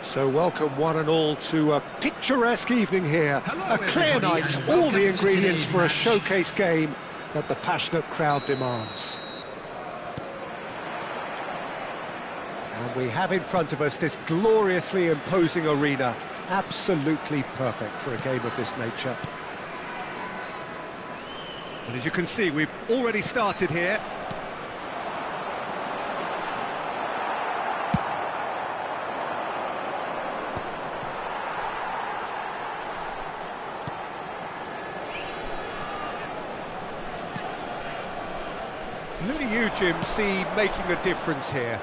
So welcome one and all to a picturesque evening here. Hello, a clear everybody, night, and all welcome the to ingredients today's for a match. showcase game that the passionate crowd demands. And we have in front of us this gloriously imposing arena, absolutely perfect for a game of this nature. And as you can see, we've already started here. Who do you, Jim, see making a difference here?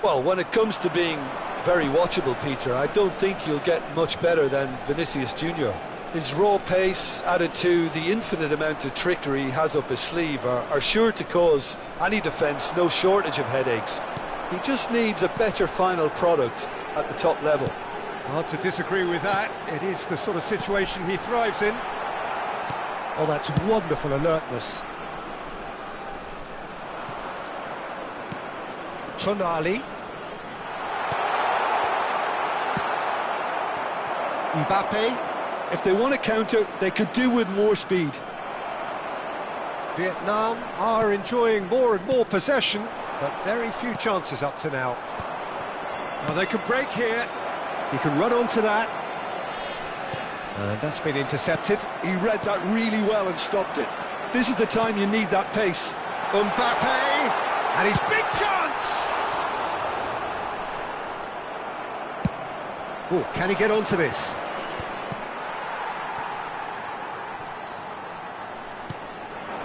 Well, when it comes to being very watchable, Peter, I don't think you'll get much better than Vinicius Junior. His raw pace, added to the infinite amount of trickery he has up his sleeve, are sure to cause any defence no shortage of headaches. He just needs a better final product at the top level. Hard to disagree with that. It is the sort of situation he thrives in. Oh, that's wonderful alertness. Tonali. Mbappe. If they want to counter, they could do with more speed. Vietnam are enjoying more and more possession, but very few chances up to now. Now they can break here. He can run onto that. And that's been intercepted. He read that really well and stopped it. This is the time you need that pace. Mbappe! And his big chance! Oh, can he get onto this?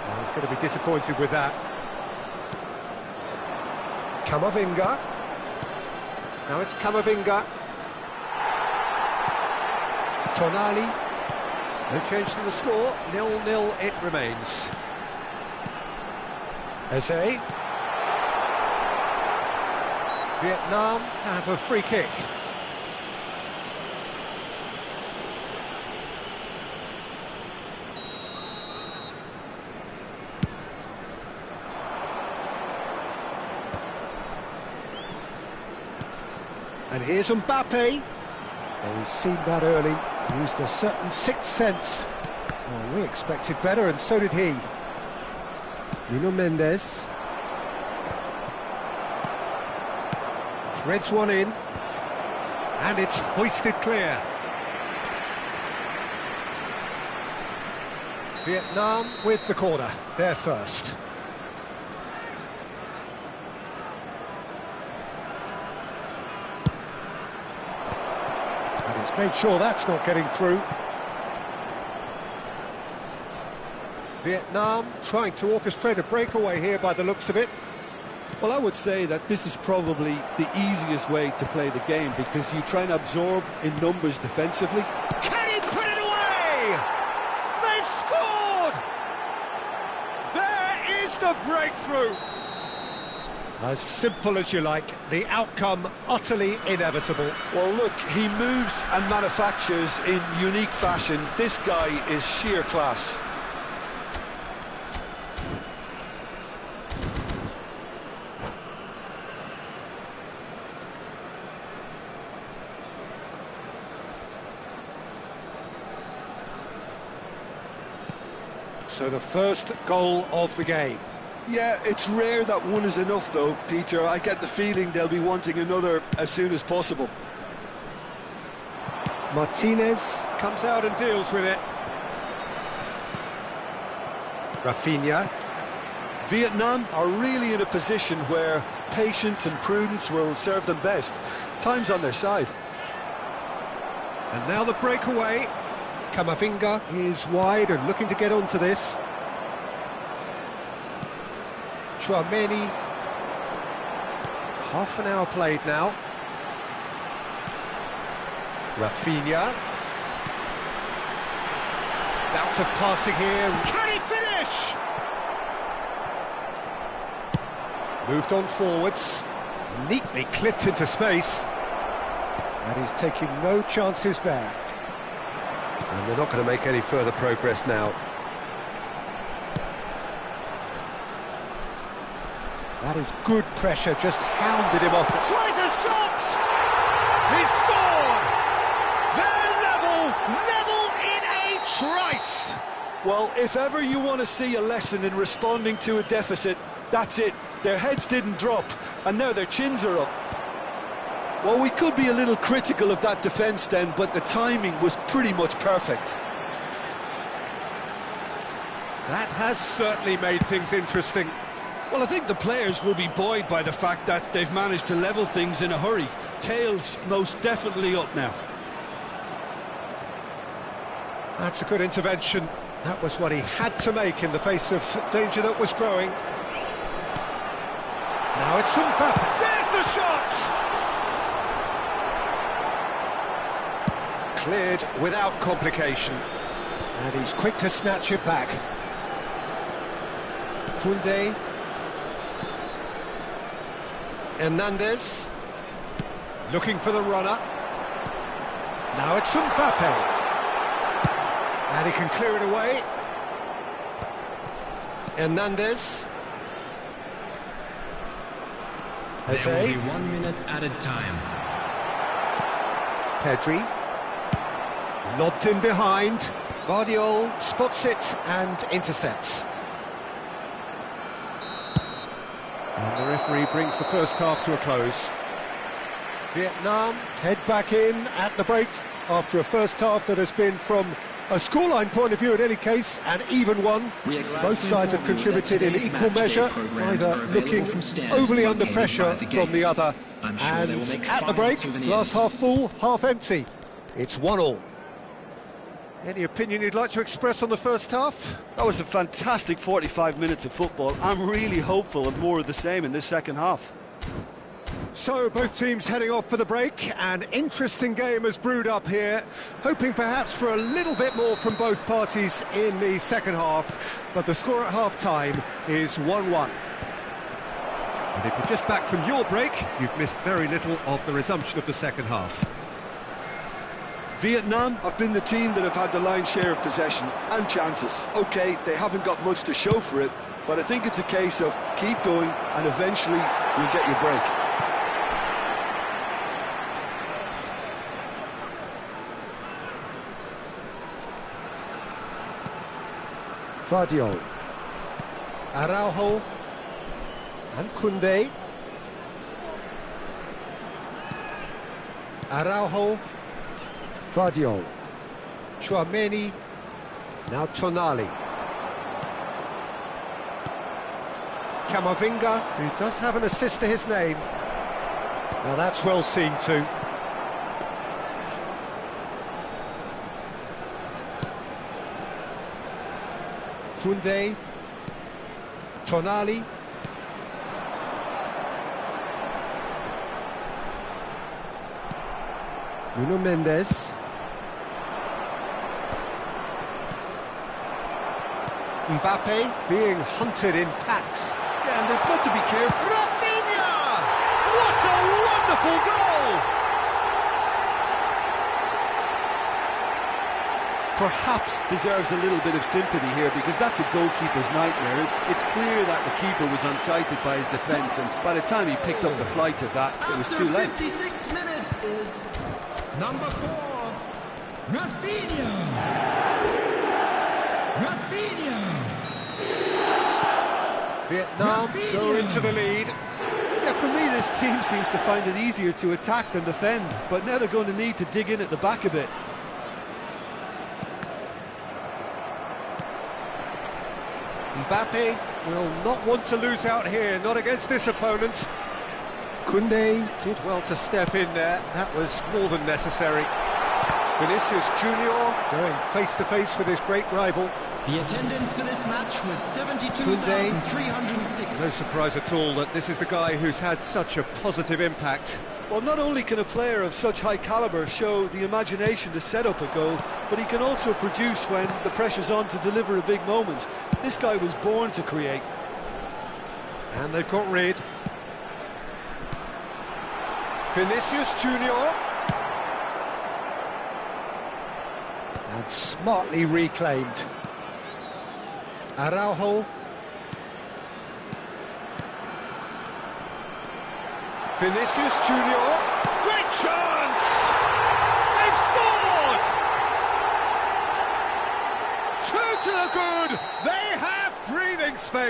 Oh, he's going to be disappointed with that. Camavinga. Now it's Camavinga. Tonali. No change to the score. 0-0 it remains. Eze. Vietnam have a free kick. And here's Mbappe. Oh, he's seen that early. Used a certain sixth sense. Oh, we expected better, and so did he. Nuno Mendes. Threads one in. And it's hoisted clear. Vietnam with the corner. They're first. And he's made sure that's not getting through. Vietnam trying to orchestrate a breakaway here by the looks of it. Well, I would say that this is probably the easiest way to play the game because you try and absorb in numbers defensively. Can he put it away? They've scored! There is the breakthrough! As simple as you like, the outcome utterly inevitable. Well, look, he moves and manufactures in unique fashion. This guy is sheer class. So the first goal of the game. Yeah, it's rare that one is enough though, Peter. I get the feeling they'll be wanting another as soon as possible. Martinez comes out and deals with it. Rafinha. Vietnam are really in a position where patience and prudence will serve them best. Time's on their side. And now the breakaway. Camavinga is wide and looking to get onto this. Chouameni. Half an hour played now. Rafinha. Bouts of passing here. Can he finish? Moved on forwards. Neatly clipped into space. And he's taking no chances there. And they're not going to make any further progress now. That is good pressure, just hounded him off. Tries a shot! He scores! Well, if ever you want to see a lesson in responding to a deficit, that's it. Their heads didn't drop, and now their chins are up. Well, we could be a little critical of that defence then, but the timing was pretty much perfect. That has certainly made things interesting. Well, I think the players will be buoyed by the fact that they've managed to level things in a hurry. Tails most definitely up now. That's a good intervention. That was what he had to make in the face of danger that was growing. Now it's Mbappe. There's the shot! Cleared without complication. And he's quick to snatch it back. Koundé. Hernandez. Looking for the runner. Now it's Mbappe. And he can clear it away. Hernandez. There will be 1 minute added time. Pedri. Lobbed in behind. Guardiola spots it and intercepts. And the referee brings the first half to a close. Vietnam head back in at the break after a first half that has been, from a scoreline point of view in any case, an even one. Both sides have contributed in equal measure, neither looking overly under pressure from the other. And at the break, glass half full, half empty. It's 1-1. Any opinion you'd like to express on the first half? That was a fantastic 45 minutes of football. I'm really hopeful of more of the same in this second half. So both teams heading off for the break. An interesting game has brewed up here, hoping perhaps for a little bit more from both parties in the second half, but the score at half-time is 1-1. And if you're just back from your break, you've missed very little of the resumption of the second half. Vietnam have been the team that have had the lion's share of possession and chances. OK, they haven't got much to show for it, but I think it's a case of keep going and eventually you'll get your break. Guardiola. Araujo. And Koundé. Araujo. Guardiola. Chouameni. Now Tonali. Camavinga, who does have an assist to his name. Now that's well seen too. Koundé. Tonali. Nuno Mendes. Mbappe being hunted in packs. Yeah, and they've got to be careful. Rafinha! What a wonderful goal! Perhaps deserves a little bit of sympathy here, because that's a goalkeeper's nightmare. It's clear that the keeper was unsighted by his defence, and by the time he picked up the flight of that, it was too late. 56 minutes is number 4, Rafinha. Vietnam go into the lead. Yeah, for me, this team seems to find it easier to attack than defend, but now they're going to need to dig in at the back a bit. Mbappe will not want to lose out here, not against this opponent. Koundé did well to step in there, that was more than necessary. Vinicius Junior going face-to-face with his great rival. The attendance for this match was 72,306. No surprise at all that this is the guy who's had such a positive impact. Well, not only can a player of such high calibre show the imagination to set up a goal, but he can also produce when the pressure's on to deliver a big moment. This guy was born to create. And they've got rid. Vinicius Junior. And smartly reclaimed. Araujo. Vinicius Junior. Great chance! They've scored! Two to the good.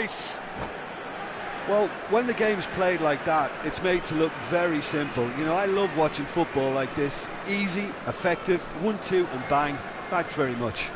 pace. Well, when the game's played like that, it's made to look very simple. You know, I love watching football like this. Easy, effective, 1-2 and bang. Thanks very much.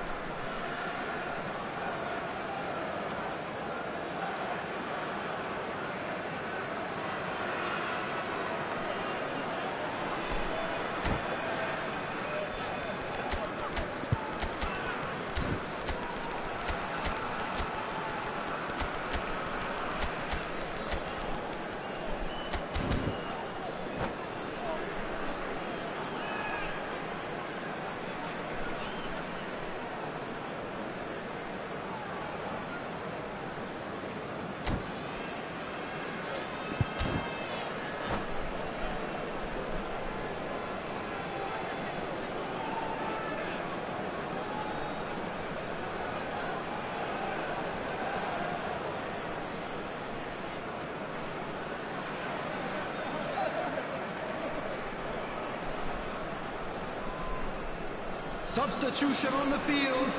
Substitution on the field.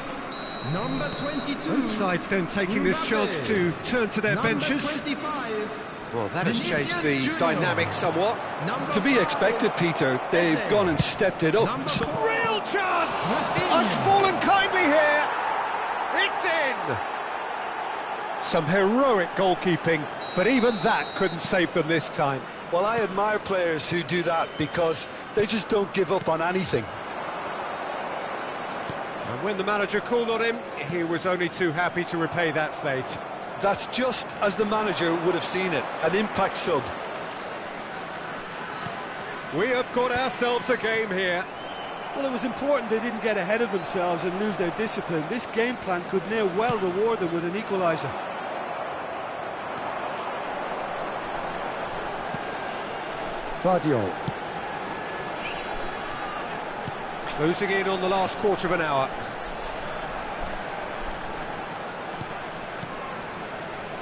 Number 22. Both sides then taking this chance to turn to their benches. 25. Well, that has changed the dynamic somewhat. To be expected, Peter. They've gone and stepped it up. Real chance! It's fallen kindly here. It's in. Some heroic goalkeeping, but even that couldn't save them this time. Well, I admire players who do that because they just don't give up on anything. And when the manager called on him, he was only too happy to repay that faith. That's just as the manager would have seen it, an impact sub. We have got ourselves a game here. Well, it was important they didn't get ahead of themselves and lose their discipline. This game plan could now well reward them with an equaliser. Vardiol. Closing in on the last quarter of an hour.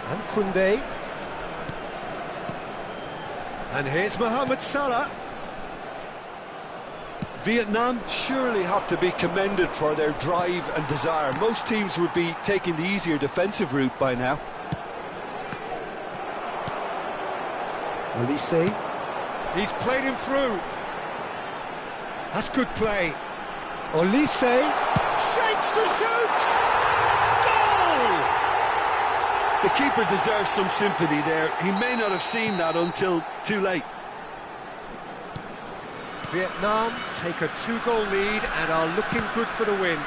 And Koundé. And here's Mohamed Salah. Vietnam surely have to be commended for their drive and desire. Most teams would be taking the easier defensive route by now. Olise. He's played him through. That's good play. Olise shapes the shoot! Goal! The keeper deserves some sympathy there. He may not have seen that until too late. Vietnam take a 2-goal lead and are looking good for the win.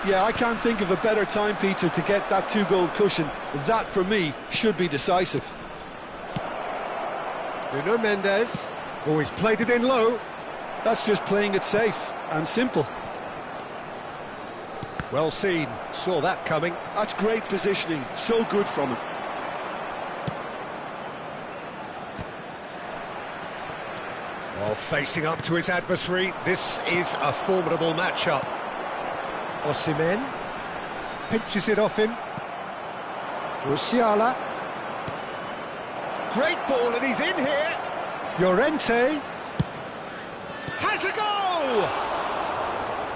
Yeah, I can't think of a better time, Peter, to get that 2-goal cushion. That, for me, should be decisive. Nuno Mendes. Oh, he's played it in low. That's just playing it safe and simple. Well seen, saw that coming. That's great positioning, so good from him. While facing up to his adversary, this is a formidable matchup. Osimhen pinches it off him. Musiala. Great ball, and he's in here. Llorente has a goal!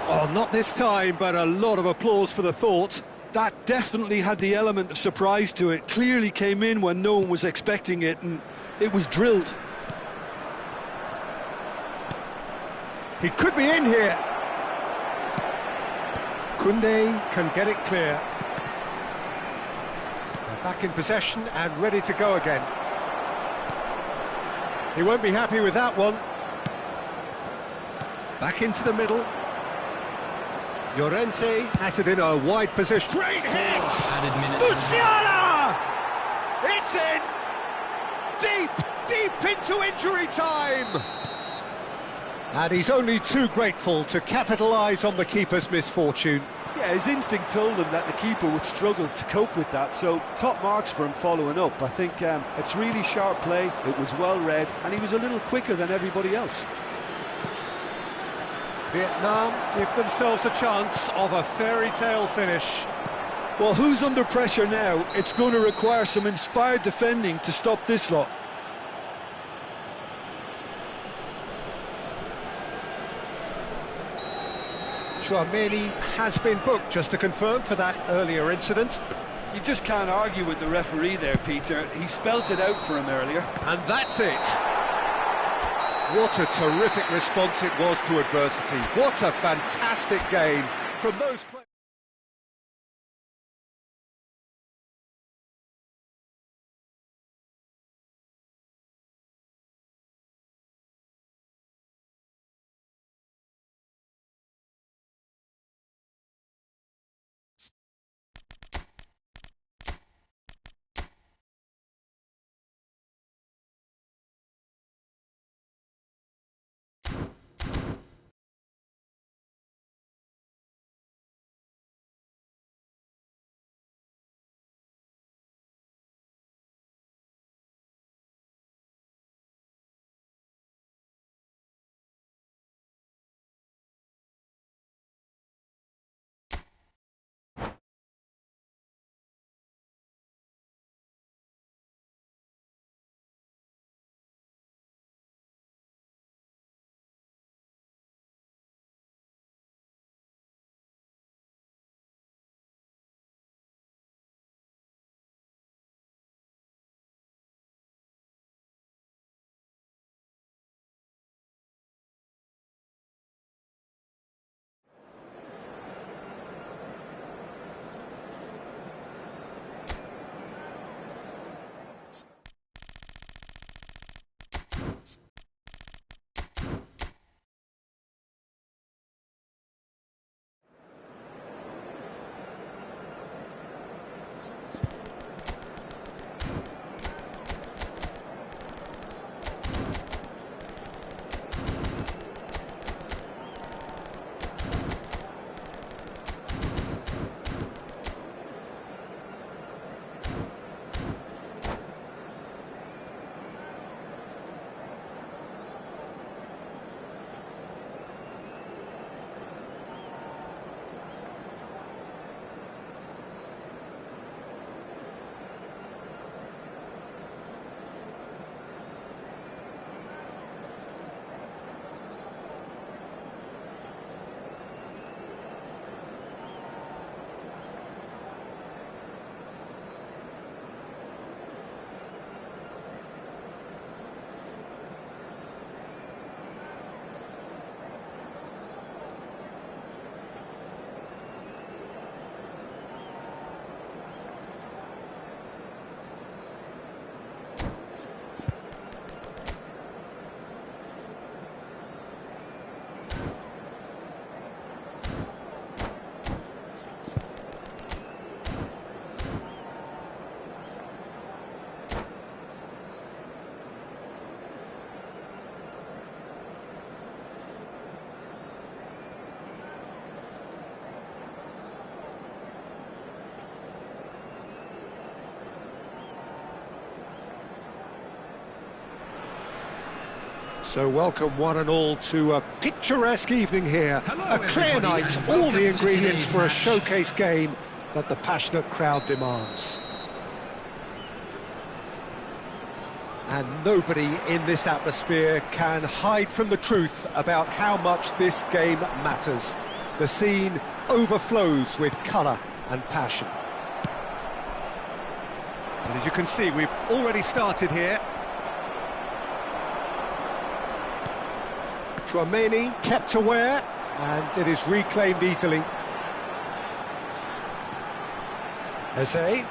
Oh, not this time, but a lot of applause for the thought. That definitely had the element of surprise to it. Clearly came in when no one was expecting it, and it was drilled. He could be in here. Koundé can get it clear. They're back in possession and ready to go again. He won't be happy with that one. Back into the middle. Llorente has it in a wide position. Great hit! Musiala! It's in! Deep into injury time! And he's only too grateful to capitalise on the keeper's misfortune. Yeah, his instinct told him that the keeper would struggle to cope with that, so top marks for him following up. I think it's really sharp play, it was well read, and he was a little quicker than everybody else. Vietnam give themselves a chance of a fairy tale finish. Well, who's under pressure now? It's going to require some inspired defending to stop this lot. Chouameni has been booked, just to confirm, for that earlier incident. You just can't argue with the referee there, Peter. He spelt it out for him earlier. And that's it. What a terrific response it was to adversity. What a fantastic game from those players. So welcome one and all to a picturesque evening here. Hello, a clear everybody, night, and all welcome the to ingredients today's for a match. showcase game that the passionate crowd demands. And nobody in this atmosphere can hide from the truth about how much this game matters. The scene overflows with colour and passion. And as you can see, we've already started here. Chouameni kept aware, and it is reclaimed easily. Eze.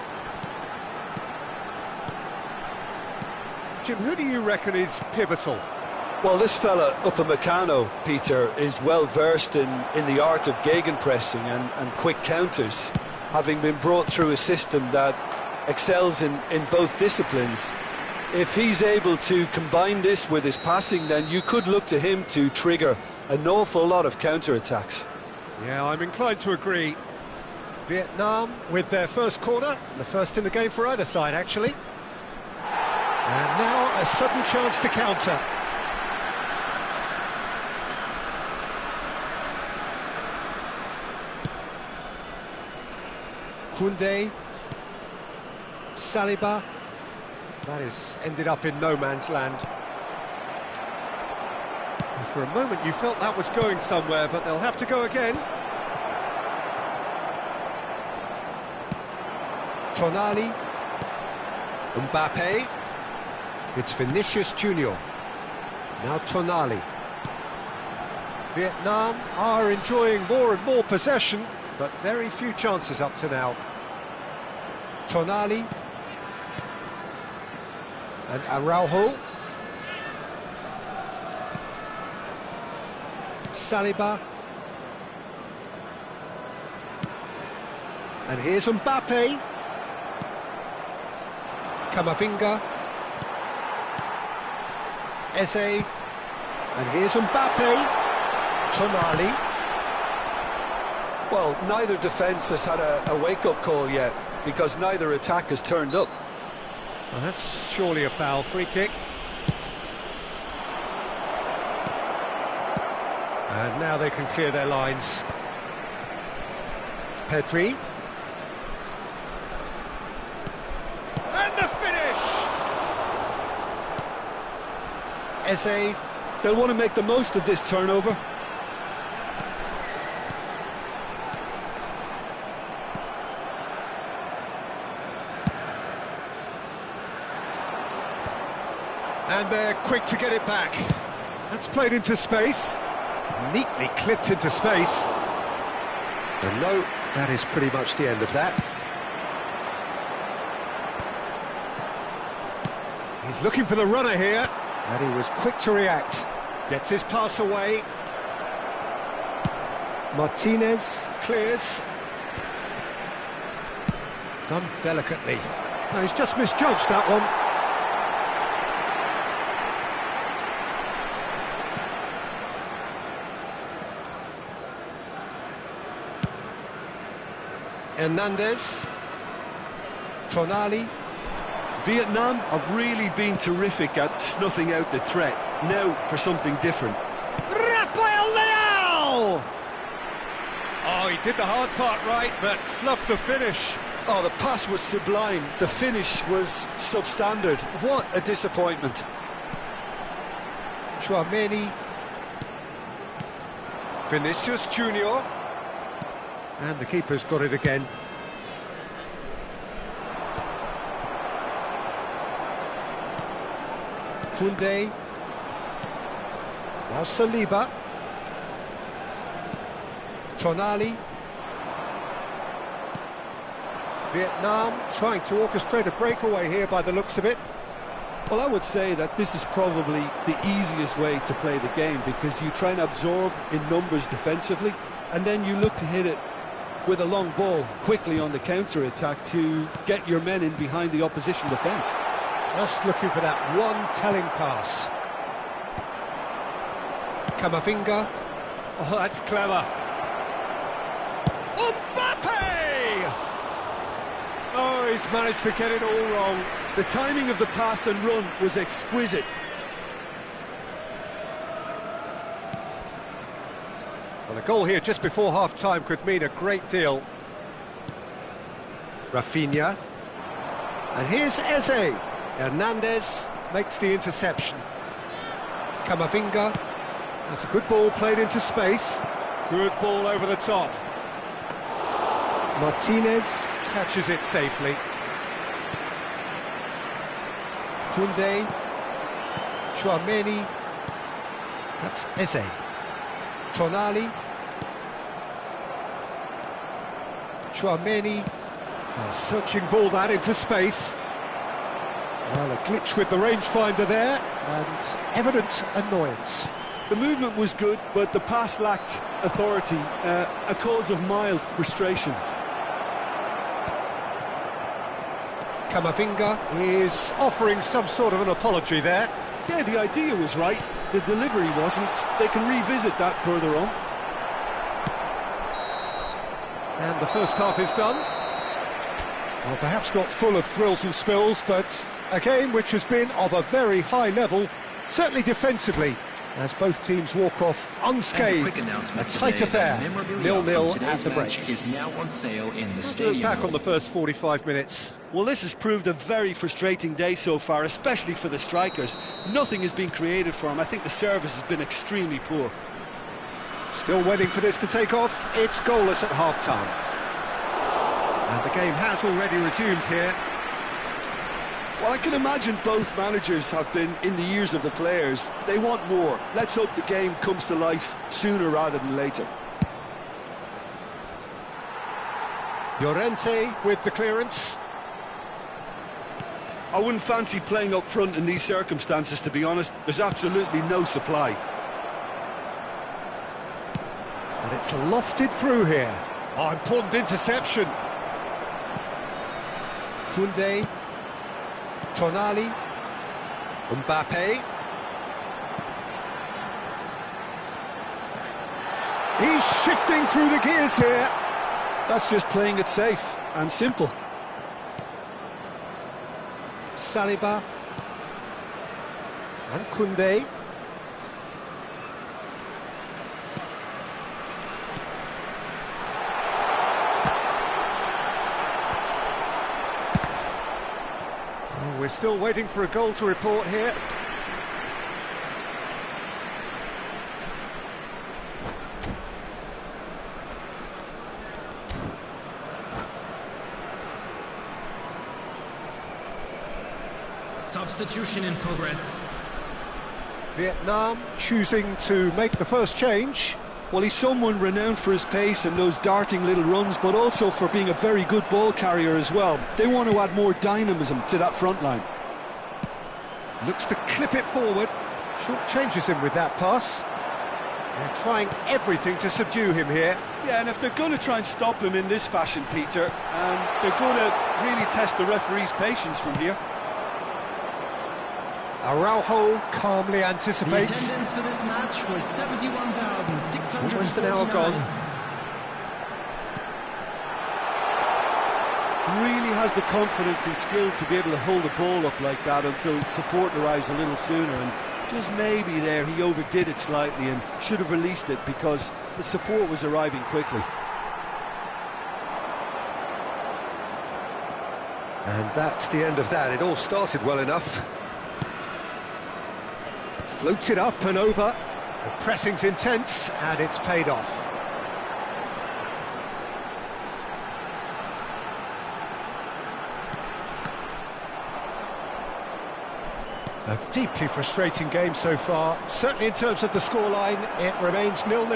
Jim, who do you reckon is pivotal? Well, this fella, Upamecano, Peter, is well versed in the art of gegenpressing and quick counters, having been brought through a system that excels in both disciplines. If he's able to combine this with his passing, then you could look to him to trigger an awful lot of counter-attacks. Yeah, I'm inclined to agree. Vietnam with their first corner, the first in the game for either side, actually. And now a sudden chance to counter. Koundé, Saliba. That is ended up in no man's land. And for a moment you felt that was going somewhere, but they'll have to go again. Tonali. Mbappe. It's Vinicius Junior. Now Tonali. Vietnam are enjoying more and more possession, but very few chances up to now. Tonali. And Araujo. Saliba. And here's Mbappe. Camavinga. Eze. And here's Mbappe. Tonali. Well, neither defence has had a wake-up call yet, because neither attack has turned up. Well, that's surely a foul. Free kick. And now they can clear their lines. Pedri. And the finish! Eze. They'll want to make the most of this turnover. And they're quick to get it back. That's played into space. Neatly clipped into space. And no, that is pretty much the end of that. He's looking for the runner here, and he was quick to react. Gets his pass away. Martinez clears. Done delicately. No, he's just misjudged that one. Hernandez. Tonali. Vietnam have really been terrific at snuffing out the threat. Now for something different. Rafael Leao! Oh, he did the hard part right, but fluffed the finish. Oh, the pass was sublime. The finish was substandard. What a disappointment. Chouameni. Vinicius Junior. And the keeper's got it again. Koundé. Now Saliba. Tonali. Vietnam trying to orchestrate a breakaway here by the looks of it. Well, I would say that this is probably the easiest way to play the game, because you try and absorb in numbers defensively, and then you look to hit it with a long ball quickly on the counter-attack to get your men in behind the opposition defence. Just looking for that one telling pass. Camavinga. Oh, that's clever. Mbappe! Oh, he's managed to get it all wrong. The timing of the pass and run was exquisite. Well, a goal here just before half-time could mean a great deal. Rafinha. And here's Eze. Hernandez makes the interception. Camavinga. That's a good ball played into space. Good ball over the top. Martinez catches it safely. Koundé. Chouameni. That's Eze. Tonali. Chouameni. A searching ball that into space. Well, a glitch with the rangefinder there, and evident annoyance. The movement was good, but the pass lacked authority, a cause of mild frustration. Camavinga is offering some sort of an apology there. Yeah, the idea was right, the delivery wasn't. They can revisit that further on. And the first half is done. Well, perhaps not full of thrills and spills, but a game which has been of a very high level, certainly defensively, as both teams walk off unscathed. A tight affair, 0-0 at the break. Is now on sale in the Look stadium. back on the first 45 minutes. Well, this has proved a very frustrating day so far, especially for the strikers. Nothing has been created for them. I think the service has been extremely poor. Still waiting for this to take off. It's goalless at half-time. And the game has already resumed here. Well, I can imagine both managers have been in the ears of the players. They want more. Let's hope the game comes to life sooner rather than later. Llorente with the clearance. I wouldn't fancy playing up front in these circumstances, to be honest. There's absolutely no supply. And it's lofted through here. Oh, important interception. Koundé. Tonali. Mbappe. He's shifting through the gears here. That's just playing it safe and simple. Saliba. And Koundé. Oh, we're still waiting for a goal to report here. Substitution in progress. Vietnam choosing to make the first change. Well, he's someone renowned for his pace and those darting little runs, but also for being a very good ball carrier as well. They want to add more dynamism to that front line. Looks to clip it forward. Short changes him with that pass. They're trying everything to subdue him here. Yeah, and if they're going to try and stop him in this fashion, Peter, they're going to really test the referee's patience from here. Araujo calmly The anticipates. attendance for this match was 71,649. Almost an hour gone. Really has the confidence and skill to be able to hold the ball up like that until support arrives a little sooner, and just maybe there he overdid it slightly and should have released it because the support was arriving quickly. And that's the end of that. It all started well enough. Floated up and over. The pressing's intense, and it's paid off. A deeply frustrating game so far. Certainly in terms of the scoreline, it remains 0-0.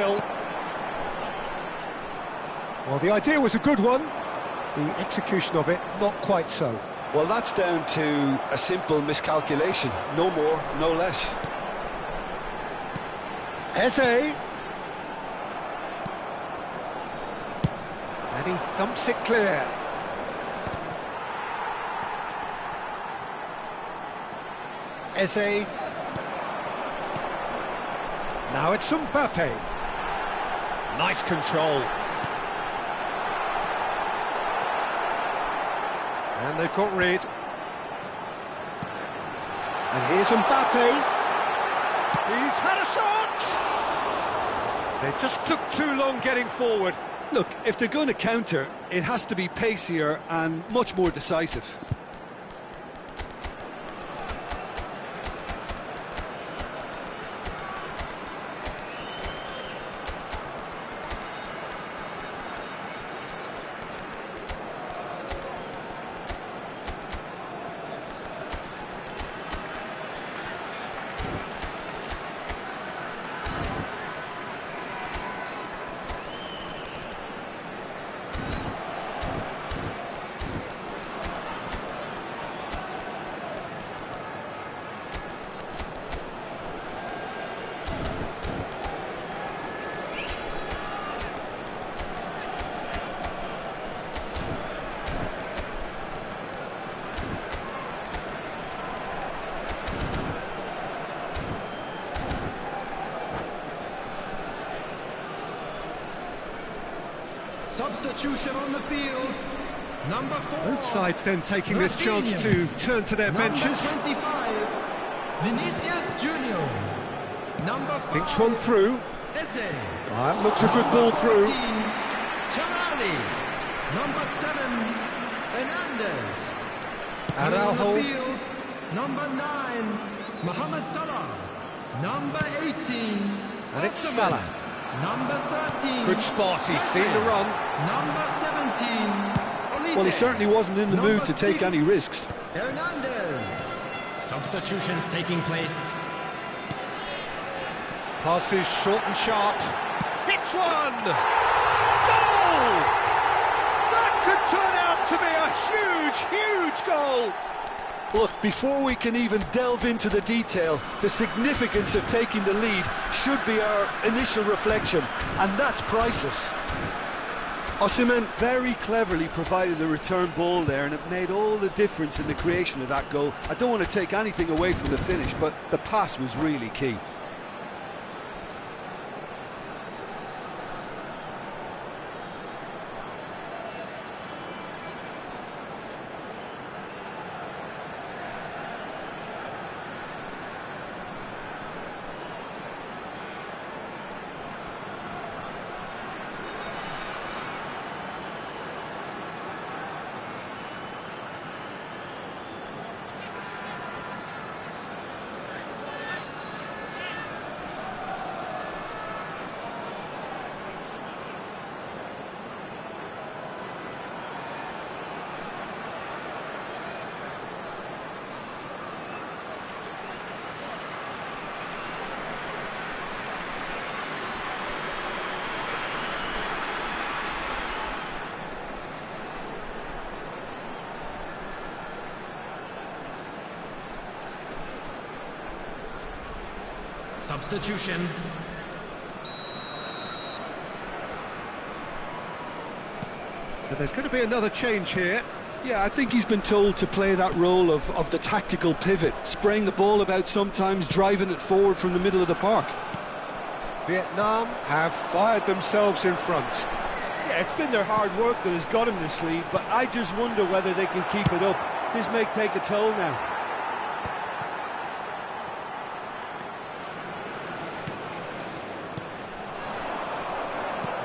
Well, the idea was a good one. The execution of it, not quite so. Well, that's down to a simple miscalculation. No more, no less. Eze. And he thumps it clear. Eze. Now it's Mbappe. Nice control. And they've got rid. And here's Mbappe. He's had a shot! They just took too long getting forward. Look, if they're going to counter, it has to be pacier and much more decisive. Substitution on the field. Number 4. Both sides then taking this chance to turn to their benches. Number 25, Vinicius Junior. Number 5, Thinks one through. Eze. That looks a good ball through. Tonali. Number 7, Hernandez. Araujo. On the field, number 9, Mohamed Salah. Number 18, And it's Osimhen. Salah. Number 13, Good spot, he's seen the run. Number 17, Well, he certainly wasn't in the mood to take any risks. Hernandez. Substitutions taking place. Passes short and sharp. Hits one! Goal! That could turn out to be a huge, huge goal! Look, before we can even delve into the detail, the significance of taking the lead should be our initial reflection, and that's priceless. Osimhen very cleverly provided the return ball there, and it made all the difference in the creation of that goal. I don't want to take anything away from the finish, but the pass was really key. Substitution. So there's going to be another change here. Yeah, I think he's been told to play that role of the tactical pivot, spraying the ball about sometimes, driving it forward from the middle of the park. Vietnam have fired themselves in front. Yeah, it's been their hard work that has got them this lead, but I just wonder whether they can keep it up. This may take a toll now.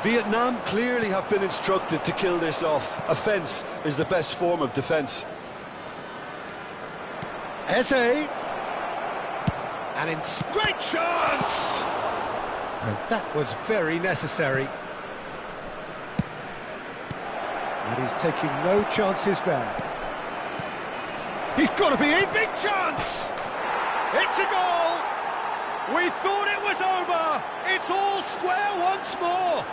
Vietnam clearly have been instructed to kill this off. Offence is the best form of defence. Eze. And in great chance! And that was very necessary. And he's taking no chances there. He's got to be in, big chance! It's a goal! We thought it was over! It's all square once more!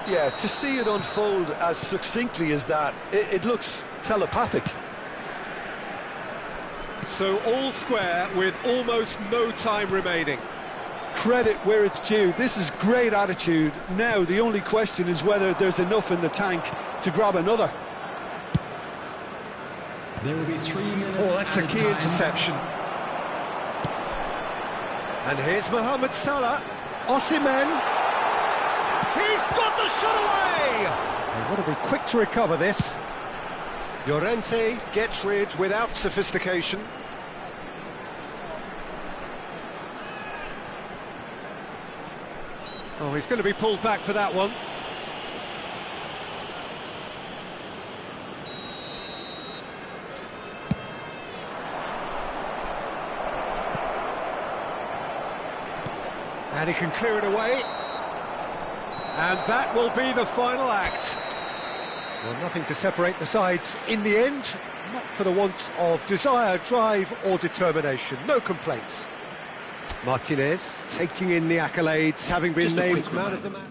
Yeah, to see it unfold as succinctly as that, it looks telepathic. So all square with almost no time remaining. Credit where it's due. This is great attitude. Now the only question is whether there's enough in the tank to grab another. There will be 3 minutes. Oh, that's a key interception. And here's Mohamed Salah. Osimhen. He's got the shot away! They want to be quick to recover this. Llorente gets rid without sophistication. Oh, he's going to be pulled back for that one. And he can clear it away. And that will be the final act. Well, nothing to separate the sides in the end, not for the want of desire, drive or determination. No complaints. Martinez taking in the accolades, having been named man of the match.